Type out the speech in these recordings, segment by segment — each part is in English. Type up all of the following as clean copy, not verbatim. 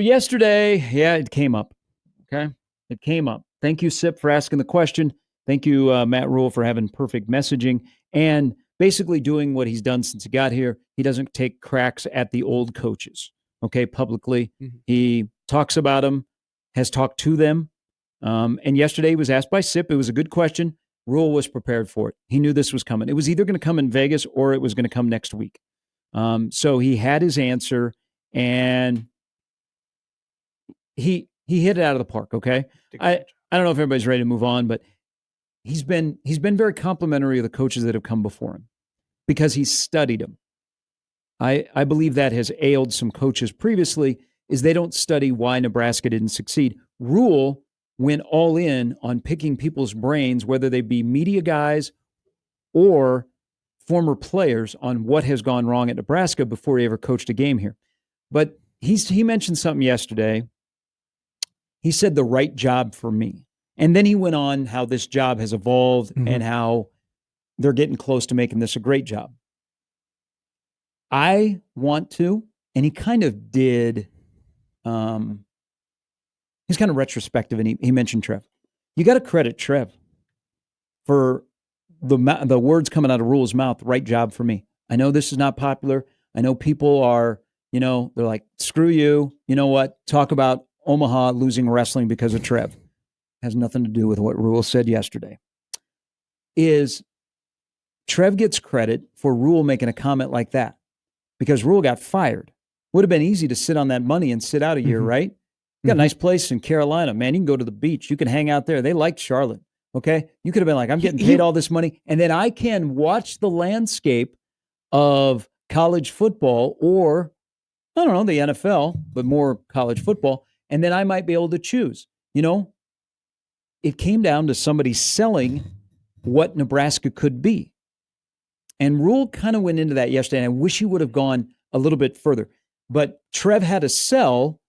Yesterday, yeah, it came up. Okay. It came up. Thank you, Sip, for asking the question. Thank you, Matt Rhule, for having perfect messaging and basically doing what he's done since he got here. He doesn't take cracks at the old coaches, okay, publicly. He talks about them, has talked to them. And yesterday he was asked by Sip. It was a good question. Rhule was prepared for it. He knew this was coming. It was either going to come in Vegas or it was going to come next week. So he had his answer, and he hit it out of the park. Okay, I don't know if everybody's ready to move on, but he's been very complimentary of the coaches that have come before him because he's studied them. I believe that has ailed some coaches previously is they don't study why Nebraska didn't succeed. Rhule went all in on picking people's brains, whether they be media guys or former players, on what has gone wrong at Nebraska before he ever coached a game here. But he mentioned something yesterday. He said the right job for me. And then he went on how this job has evolved and how they're getting close to making this a great job. I want to, and he kind of did, he's kind of retrospective, and he mentioned Trev. You got to credit Trev for the words coming out of Rhule's mouth, right job for me. I know this is not popular. I know people are, they're like, screw you. You know what? Talk about Omaha losing wrestling because of Trev. Has nothing to do with what Rhule said yesterday. Is Trev gets credit for Rhule making a comment like that because Rhule got fired. Would have been easy to sit on that money and sit out a year, right? You got a nice place in Carolina, man. You can go to the beach. You can hang out there. They liked Charlotte, okay? You could have been like, I'm getting paid all this money, and then I can watch the landscape of college football or, I don't know, the NFL, but more college football, and then I might be able to choose. It came down to somebody selling what Nebraska could be. And Rhule kind of went into that yesterday, and I wish he would have gone a little bit further. But Trev had to sell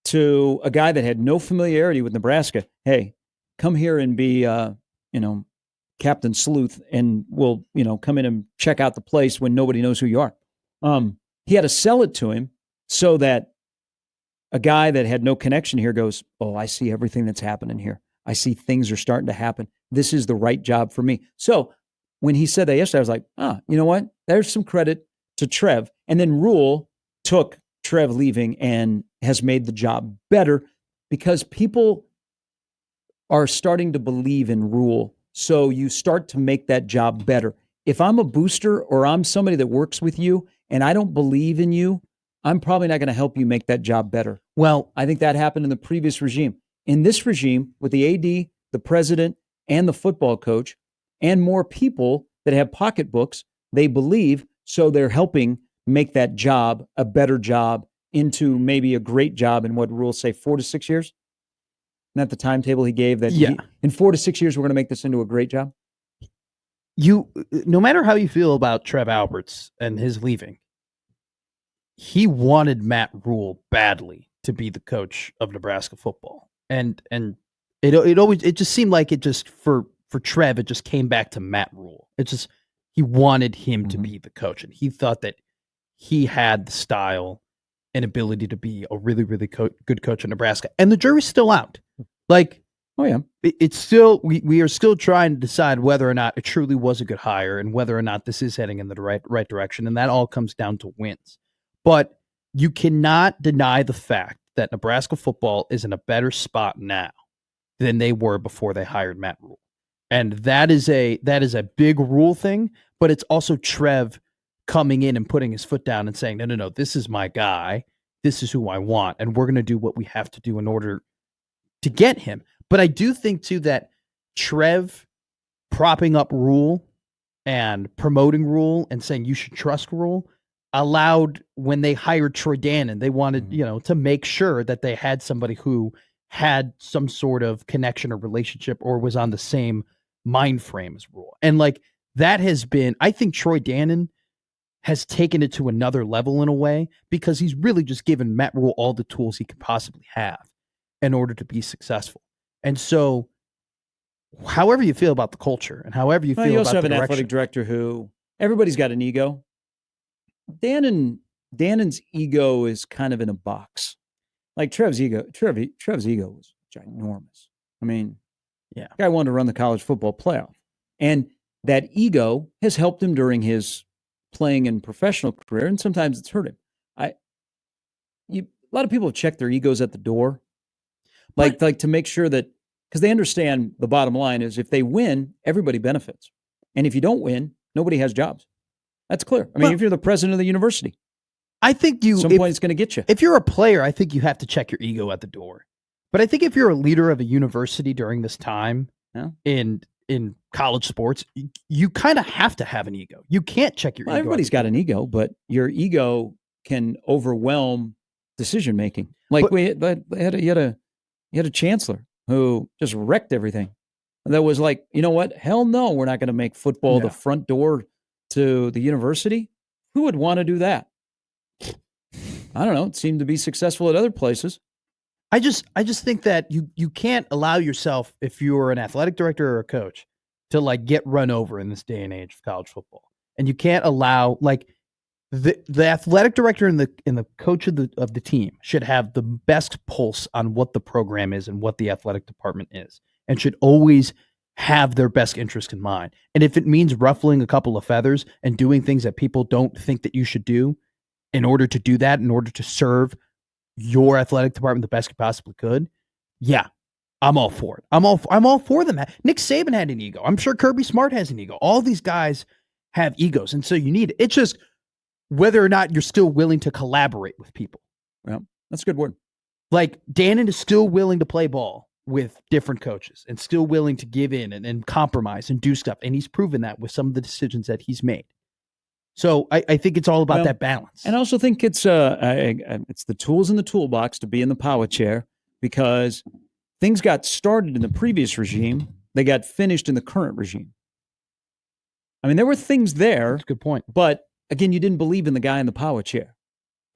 to a guy that had no familiarity with Nebraska. Hey, come here and be, Captain Sleuth, and we'll, come in and check out the place when nobody knows who you are. He had to sell it to him so that a guy that had no connection here goes, oh, I see everything that's happening here. I see things are starting to happen. This is the right job for me. So when he said that yesterday, I was like, you know what? There's some credit to Trev. And then Rhule took Trev leaving and has made the job better because people are starting to believe in Rhule. So you start to make that job better. If I'm a booster or I'm somebody that works with you and I don't believe in you, I'm probably not going to help you make that job better. Well, I think that happened in the previous regime. In this regime, with the AD, the president, and the football coach, and more people that have pocketbooks, they believe, so they're helping make that job a better job into maybe a great job in what Rhule say, 4 to 6 years? Isn't that the timetable he gave? That in 4 to 6 years, we're going to make this into a great job? No matter how you feel about Trev Alberts and his leaving, he wanted Matt Rhule badly to be the coach of Nebraska football. And it just seemed like it just for Trev, it just came back to Matt Rhule. It just, he wanted him to be the coach, and he thought that he had the style and ability to be a really, really good coach in Nebraska. And the jury's still out. Like, oh yeah, it's still, we are still trying to decide whether or not it truly was a good hire and whether or not this is heading in the right direction. And that all comes down to wins. But you cannot deny the fact that Nebraska football is in a better spot now than they were before they hired Matt Rhule. And that is a big Rhule thing, but it's also Trev coming in and putting his foot down and saying, no, this is my guy. This is who I want. And we're going to do what we have to do in order to get him. But I do think, too, that Trev propping up Rhule and promoting Rhule and saying you should trust Rhule allowed, when they hired Troy Dannon, they wanted, to make sure that they had somebody who had some sort of connection or relationship or was on the same mind frame as Rhule. And like that has been, I think Troy Dannon has taken it to another level in a way because he's really just given Matt Rhule all the tools he could possibly have in order to be successful. And so however you feel about the culture and however you feel you about also have the an direction, athletic director who everybody's got an ego. Dannon's ego is kind of in a box. like Trev's ego was ginormous. I mean, Yeah. the guy wanted to run the college football playoff. And that ego has helped him during his playing and professional career, and sometimes it's hurt him. A lot of people check their egos at the door, like to make sure that, because they understand the bottom line is if they win, everybody benefits. And if you don't win, nobody has jobs. That's clear. I mean, if you're the president of the university, I think at some point it's going to get you. If you're a player, I think you have to check your ego at the door. But I think if you're a leader of a university during this time in college sports, you kind of have to have an ego. You can't check your ego. Everybody's got an ego, but your ego can overwhelm decision making. Like you had a chancellor who just wrecked everything. That was like, you know what? Hell no, we're not going to make football the front door to the university. Who would want to do that? I don't know. It seemed to be successful at other places. I just think that you can't allow yourself, if you're an athletic director or a coach, to like get run over in this day and age of college football. And you can't allow like the athletic director and the coach of the team should have the best pulse on what the program is and what the athletic department is, and should always have their best interest in mind. And if it means ruffling a couple of feathers and doing things that people don't think that you should do in order to do that, in order to serve your athletic department the best you possibly could, yeah, I'm all for it. I'm all for them. Nick Saban had an ego. I'm sure Kirby Smart has an ego. All these guys have egos, and so you need it. It's just whether or not you're still willing to collaborate with people. Well, that's a good word. Like Dannon is still willing to play ball with different coaches and still willing to give in and compromise and do stuff, and he's proven that with some of the decisions that he's made. So I think it's all about that balance. And I also think it's the tools in the toolbox to be in the power chair, because things got started in the previous regime. They got finished in the current regime. I mean, there were things there. That's a good point. But again, you didn't believe in the guy in the power chair.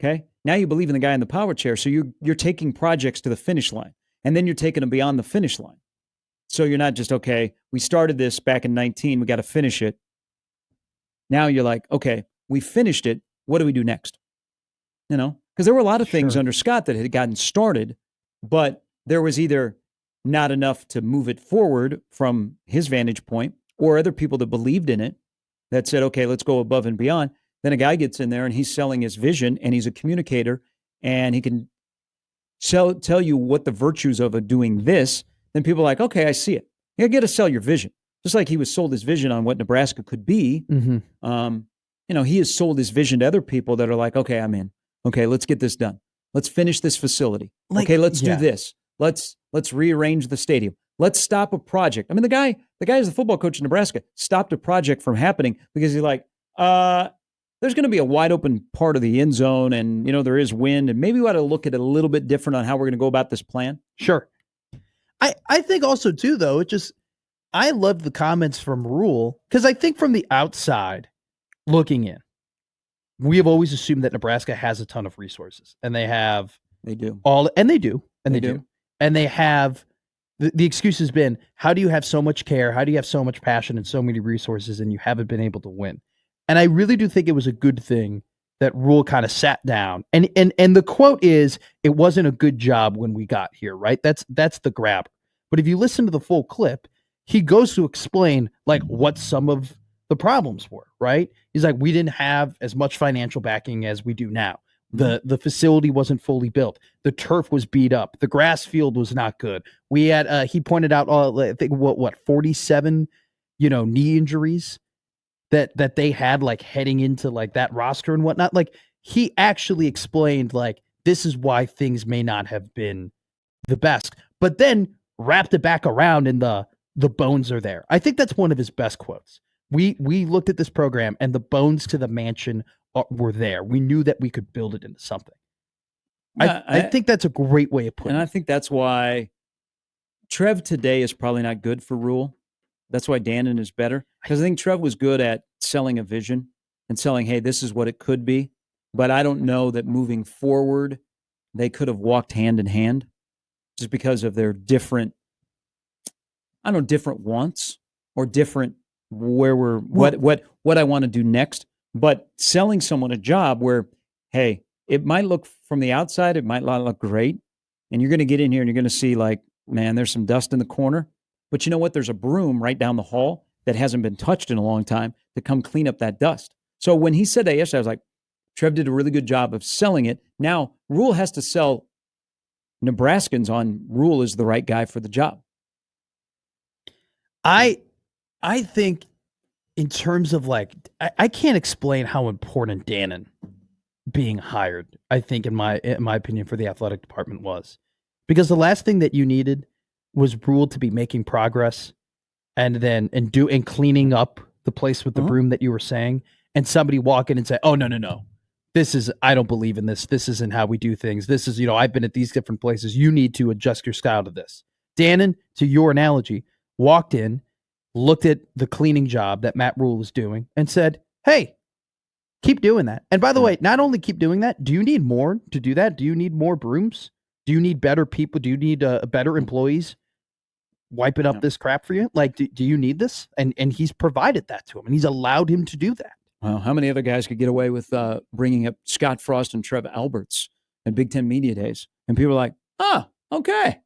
Okay? Now you believe in the guy in the power chair. So you're taking projects to the finish line, and then you're taking them beyond the finish line. So you're not just, okay, we started this back in 19, we got to finish it. Now you're like, okay, we finished it. What do we do next? You know, because there were a lot of things under Scott that had gotten started, but there was either not enough to move it forward from his vantage point, or other people that believed in it that said, okay, let's go above and beyond. Then a guy gets in there and he's selling his vision, and he's a communicator, and he can tell you what the virtues of doing this. Then people are like, okay, I see it. You got to sell your vision. Just like he was sold his vision on what Nebraska could be. Mm-hmm. He has sold his vision to other people that are like, okay, I'm in. Okay, let's get this done. Let's finish this facility. Okay, let's do this. Let's rearrange the stadium. Let's stop a project. I mean, the guy is the football coach in Nebraska, stopped a project from happening because he's like, there's going to be a wide open part of the end zone, and there is wind, and maybe we ought to look at it a little bit different on how we're going to go about this plan. Sure. I think also too, though, I love the comments from Rhule, because I think from the outside looking in, we have always assumed that Nebraska has a ton of resources, and they do, and they have, the excuse has been, how do you have so much care? How do you have so much passion and so many resources, and you haven't been able to win? And I really do think it was a good thing that Rhule kind of sat down, and the quote is, it wasn't a good job when we got here, right? That's the grabber. But if you listen to the full clip, he goes to explain like what some of the problems were, right? He's like, we didn't have as much financial backing as we do now. The facility wasn't fully built. The turf was beat up. The grass field was not good. We had he pointed out I think what 47 knee injuries that they had like heading into like that roster and whatnot. Like he actually explained like this is why things may not have been the best, but then wrapped it back around in the bones are there. I think that's one of his best quotes. We looked at this program and the bones to the mansion were there. We knew that we could build it into something. Yeah, I think that's a great way of putting it. And I think that's why Trev today is probably not good for Rhule. That's why Dannon is better. Because I think Trev was good at selling a vision and selling, hey, this is what it could be. But I don't know that moving forward, they could have walked hand in hand just because of their different wants or different what I want to do next. But selling someone a job where, hey, it might look from the outside, it might not look great, And you're going to get in here and you're going to see like, man, there's some dust in the corner. But you know what? There's a broom right down the hall that hasn't been touched in a long time to come clean up that dust. So when he said that yesterday, I was like, Trev did a really good job of selling it. Now, Rhule has to sell Nebraskans on Rhule is the right guy for the job. I think in terms of like, I can't explain how important Dannon being hired, I think in my opinion, for the athletic department was, because the last thing that you needed was Rhule to be making progress and cleaning up the place with the broom that you were saying, and somebody walk in and say, oh, no. I don't believe in this. This isn't how we do things. This is, I've been at these different places. You need to adjust your style to this. Dannon, to your analogy, walked in, looked at the cleaning job that Matt Rhule was doing and said, hey, keep doing that. And by the way, not only keep doing that, do you need more to do that? Do you need more brooms? Do you need better people? Do you need better employees wiping up this crap for you? Like, do you need this? And he's provided that to him, and he's allowed him to do that. Well, how many other guys could get away with bringing up Scott Frost and Trev Alberts at Big Ten Media Days? And people are like, okay.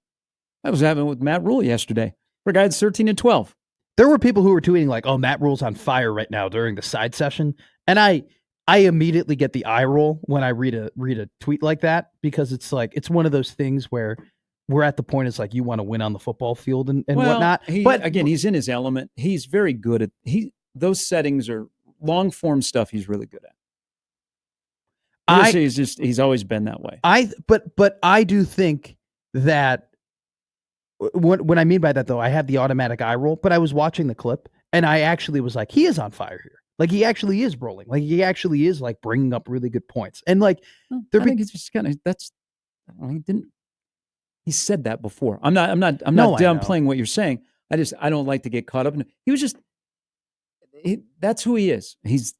That was happening with Matt Rhule yesterday. For a guy that's 13-12. There were people who were tweeting like, oh, Matt Rhule's on fire right now during the side session. And I immediately get the eye roll when I read a tweet like that, because it's like, it's one of those things where we're at the point, it's like, you want to win on the football field and whatnot. But again, he's in his element. He's very good at those settings are long form stuff he's really good at. He's always been that way. But I do think that what I mean by that, though, I had the automatic eye roll, but I was watching the clip and I actually was like, he is on fire here. Like, he actually is rolling. Like, he actually is like bringing up really good points. And like, I think it's just kind of, he said that before. I'm not downplaying what you're saying. I don't like to get caught up in it. He was just, that's who he is. He's,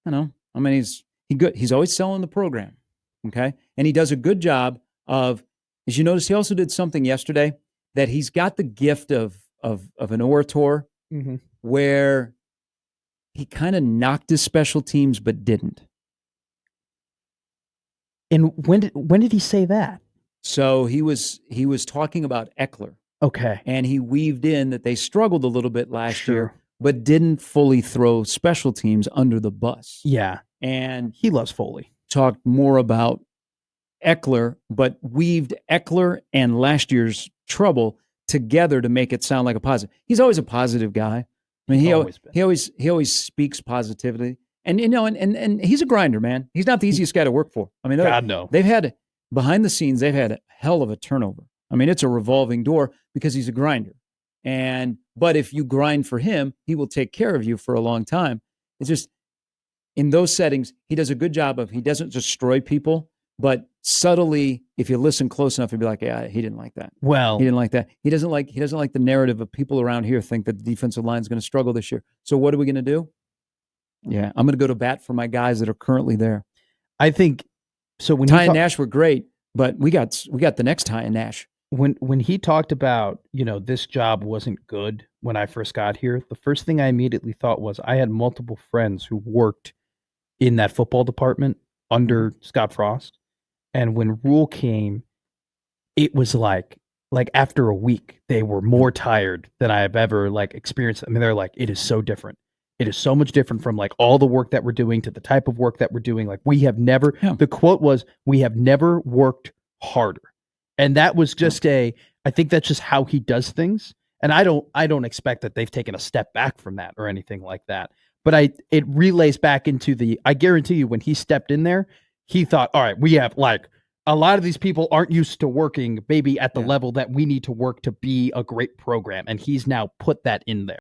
he's always selling the program. Okay. And he does a good job of, as you notice, he also did something yesterday that he's got the gift of an orator, where he kind of knocked his special teams, but didn't. And when did he say that? So he was talking about Eckler. Okay. And he weaved in that they struggled a little bit last year, but didn't fully throw special teams under the bus. Yeah. And he loves Foley. Talked more about Eckler, but weaved Eckler and last year's trouble together to make it sound like a positive. He's always a positive guy. I mean, he always speaks positivity. And and he's a grinder, man. He's not the easiest guy to work for. I mean, God, no. They've had behind the scenes, they've had a hell of a turnover. I mean, it's a revolving door because he's a grinder. But if you grind for him, he will take care of you for a long time. It's just in those settings, he does a good job of, he doesn't destroy people, but subtly, if you listen close enough, you'll be like, yeah, he didn't like that. Well, he didn't like that. He doesn't like the narrative of people around here think that the defensive line is going to struggle this year. So what are we going to do? Yeah, I'm going to go to bat for my guys that are currently there. I think so. When Ty and Nash were great, but we got the next Ty and Nash. When he talked about, this job wasn't good when I first got here, the first thing I immediately thought was I had multiple friends who worked in that football department under Scott Frost. And when Rhule came, it was like after a week, they were more tired than I have ever experienced. I mean, they're like, it is so different. It is so much different from all the work that we're doing to the type of work that we're doing. We have never, the quote was, we have never worked harder. And that was just I think that's just how he does things. And I don't expect that they've taken a step back from that or anything like that. But it relays back into I guarantee you when he stepped in there, he thought, all right, we have a lot of these people aren't used to working maybe at the level that we need to work to be a great program. And he's now put that in there.